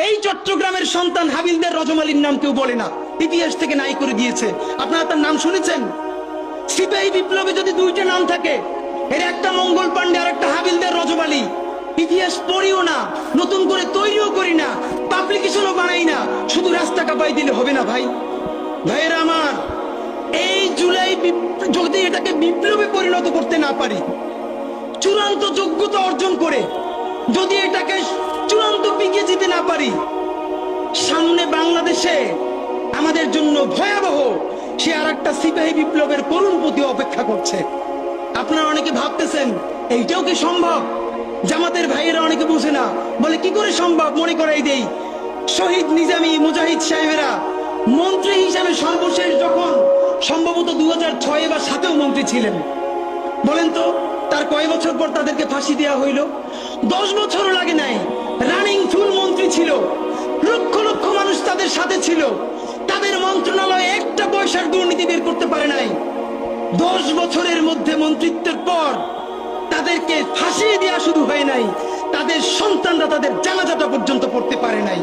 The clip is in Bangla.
এই চট্টগ্রামের সন্তান হাবিলদার রজমালির নাম কেউ বলে না, ইতিহাস থেকে নাই করে দিয়েছে। আপনারা তার নাম শুনেছেন? সিপাহী বিপ্লবে যদি দুইটা নাম থাকে, এর একটা মঙ্গল পান্ডে আর একটা হাবিলদার রজমালি, ইতিহাস পড়িও না, নতুন করে তৈরিও করি না, পাবলিকেশনও বানাই না, শুধু রাস্তা কাঁপাই দিলে হবে না ভাই। ভাইয়েরা আমার, এই জুলাই যদি এটাকে বিপ্লবে পরিণত করতে না পারি, চূড়ান্ত যোগ্যতা অর্জন করে যদি এটাকে চূড়ান্ত পিকে যেতে না পারি, সামনে বাংলাদেশে আমাদের জন্য ভয়াবহ সে আর একটা সিপাহী বিপ্লবের করুণ প্রতি অপেক্ষা করছে। আপনারা অনেকে ভাবতেছেন এইটাও কি সম্ভব? জামাতের ভাইয়েরা অনেকে বুঝে না, বলে কি করে সম্ভব? মনে করাই দেই, শহীদ নিজামী মুজাহিদ সাহেবেরা মন্ত্রী হিসাবে সর্বশেষ যখন সম্ভবত 2006 বা 2007 মন্ত্রী ছিলেন, বলেন তো তার কয় বছর পর তাদেরকে ফাঁসি দেওয়া হইল? 10 বছরও লাগে নাই। রানিং ফুল মন্ত্রী ছিল, লক্ষ লক্ষ মানুষ তাদের সাথে ছিল, তাদের মন্ত্রণালয়ে একটা পয়সার দুর্নীতি বের করতে পারে নাই। 10 বছরের মধ্যে মন্ত্রিত্বের পর তাদেরকে ফাঁসিয়ে দেওয়া শুধু হয় নাই, তাদের সন্তানরা তাদের জানাজাটা পর্যন্ত পড়তে পারে নাই।